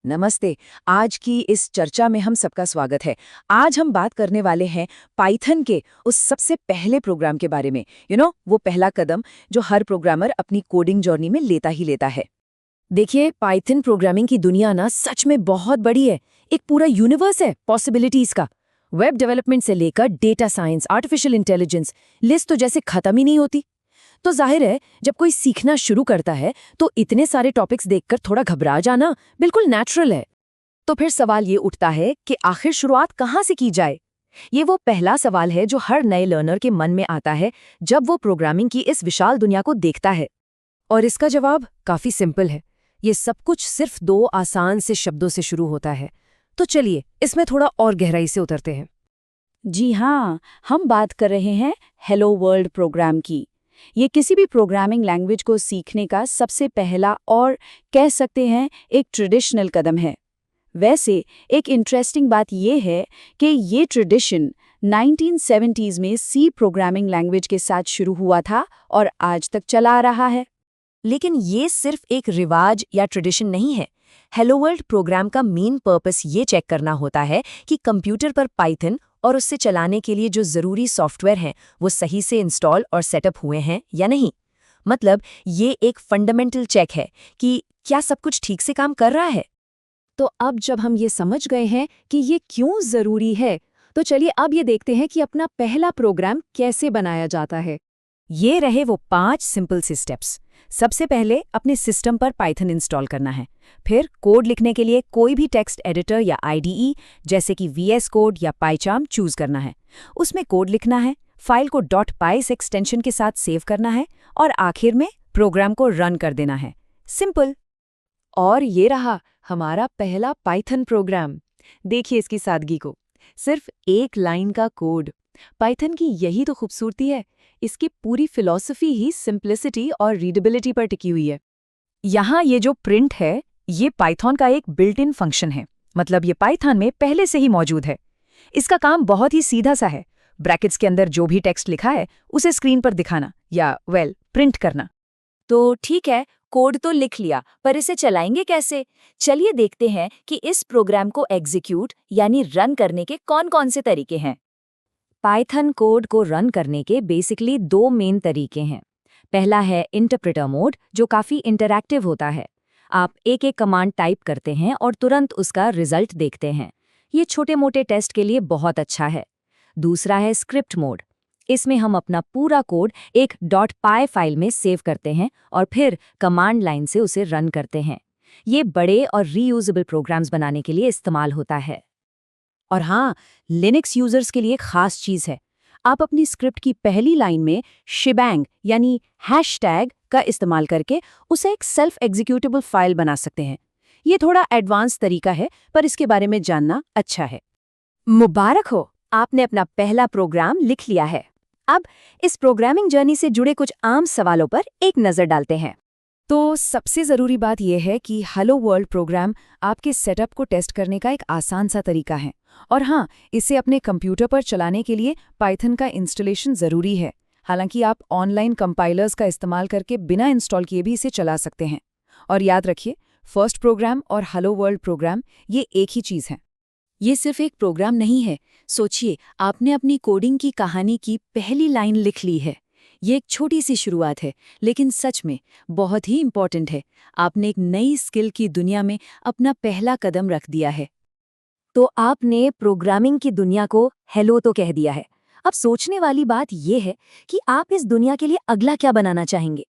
नमस्ते। आज की इस चर्चा में हम सबका स्वागत है। आज हम बात करने वाले हैं पाइथन के उस सबसे पहले प्रोग्राम के बारे में। वो पहला कदम जो हर प्रोग्रामर अपनी कोडिंग जर्नी में लेता ही लेता है। देखिए, पाइथन प्रोग्रामिंग की दुनिया ना सच में बहुत बड़ी है। एक पूरा यूनिवर्स है पॉसिबिलिटीज का। वेब डेवलपमेंट से लेकर data science, artificial intelligence, list तो जैसे खत्म ही नहीं होती। तो जाहिर है, जब कोई सीखना शुरू करता है तो इतने सारे टॉपिक्स देखकर थोड़ा घबरा जाना बिल्कुल नेचुरल है। तो फिर सवाल ये उठता है कि आखिर शुरुआत कहाँ से की जाए। ये वो पहला सवाल है जो हर नए लर्नर के मन में आता है जब वो प्रोग्रामिंग की इस विशाल दुनिया को देखता है। और इसका जवाब काफी सिंपल है। ये सब कुछ सिर्फ दो आसान से शब्दों से शुरू होता है। तो चलिए इसमें थोड़ा और गहराई से उतरते हैं। जी हाँ, हम बात कर रहे हैं हेलो वर्ल्ड प्रोग्राम की। ये किसी भी प्रोग्रामिंग लैंग्वेज को सीखने का सबसे पहला और कह सकते हैं एक ट्रेडिशनल कदम है। वैसे एक इंटरेस्टिंग बात ये है कि ये ट्रेडिशन 1970s में सी प्रोग्रामिंग लैंग्वेज के साथ शुरू हुआ था और आज तक चला आ रहा है। लेकिन ये सिर्फ एक रिवाज या ट्रेडिशन नहीं है। हेलो वर्ल्ड प्रोग्राम का मेन पर्पस ये चेक करना होता है कि कंप्यूटर पर पाइथन और उससे चलाने के लिए जो ज़रूरी सॉफ्टवेयर हैं वो सही से इंस्टॉल और सेटअप हुए हैं या नहीं। मतलब ये एक फंडामेंटल चेक है कि क्या सब कुछ ठीक से काम कर रहा है। तो अब जब हम ये समझ गए हैं कि ये क्यों ज़रूरी है, तो चलिए अब ये देखते हैं कि अपना पहला प्रोग्राम कैसे बनाया जाता है। ये रहे वो 5 सिंपल से स्टेप्स। सबसे पहले अपने सिस्टम पर पाइथन इंस्टॉल करना है। फिर कोड लिखने के लिए कोई भी टेक्स्ट एडिटर या आईडीई जैसे कि वीएस कोड या पाइचार्म चूज करना है। उसमें कोड लिखना है, फाइल को .py एक्सटेंशन के साथ सेव करना है और आखिर में प्रोग्राम को रन कर देना है। सिंपल। और ये रहा हमारा पहला पाइथन प्रोग्राम। देखिए इसकी सादगी को, सिर्फ एक लाइन का कोड। पाइथन की यही तो खूबसूरती है। इसकी पूरी फिलॉसफी ही सिंप्लिसिटी और रीडेबिलिटी पर टिकी हुई है। यहाँ ये जो प्रिंट है, ये पाइथन का एक बिल्ट इन फंक्शन है। मतलब ये पाइथन में पहले से ही मौजूद है। इसका काम बहुत ही सीधा सा है। ब्रैकेट्स के अंदर जो भी टेक्स्ट लिखा है उसे स्क्रीन पर दिखाना या प्रिंट करना। तो ठीक है, कोड तो लिख लिया, पर इसे चलाएंगे कैसे? चलिए देखते हैं कि इस प्रोग्राम को एग्जीक्यूट यानी रन करने के कौन-कौन से तरीके हैं। पाइथन कोड को रन करने के बेसिकली 2 मेन तरीके हैं। पहला है इंटरप्रेटर मोड, जो काफ़ी इंटरैक्टिव होता है। आप एक एक कमांड टाइप करते हैं और तुरंत उसका रिजल्ट देखते हैं। ये छोटे मोटे टेस्ट के लिए बहुत अच्छा है। दूसरा है स्क्रिप्ट मोड। इसमें हम अपना पूरा कोड एक .py फाइल में सेव करते हैं और फिर कमांड लाइन से उसे रन करते हैं। ये बड़े और रीयूजेबल प्रोग्राम्स बनाने के लिए इस्तेमाल होता है। और हाँ, लिनक्स यूजर्स के लिए खास चीज़ है। आप अपनी स्क्रिप्ट की पहली लाइन में शिबैंग यानी हैशटैग का इस्तेमाल करके उसे एक सेल्फ एग्जीक्यूटेबल फाइल बना सकते हैं। ये थोड़ा एडवांस तरीका है, पर इसके बारे में जानना अच्छा है। मुबारक हो, आपने अपना पहला प्रोग्राम लिख लिया है। अब इस प्रोग्रामिंग जर्नी से जुड़े कुछ आम सवालों पर एक नज़र डालते हैं। तो सबसे ज़रूरी बात यह है कि हेलो वर्ल्ड प्रोग्राम आपके सेटअप को टेस्ट करने का एक आसान सा तरीका है। और हाँ, इसे अपने कंप्यूटर पर चलाने के लिए पाइथन का इंस्टॉलेशन ज़रूरी है। हालांकि आप ऑनलाइन कंपाइलर्स का इस्तेमाल करके बिना इंस्टॉल किए भी इसे चला सकते हैं। और याद रखिए, फर्स्ट प्रोग्राम और हेलो वर्ल्ड प्रोग्राम ये एक ही चीज़ है। ये सिर्फ एक प्रोग्राम नहीं है। सोचिए, आपने अपनी कोडिंग की कहानी की पहली लाइन लिख ली है। ये एक छोटी सी शुरुआत है, लेकिन सच में बहुत ही इम्पोर्टेंट है। आपने एक नई स्किल की दुनिया में अपना पहला कदम रख दिया है। तो आपने प्रोग्रामिंग की दुनिया को हेलो तो कह दिया है। अब सोचने वाली बात यह है कि आप इस दुनिया के लिए अगला क्या बनाना चाहेंगे।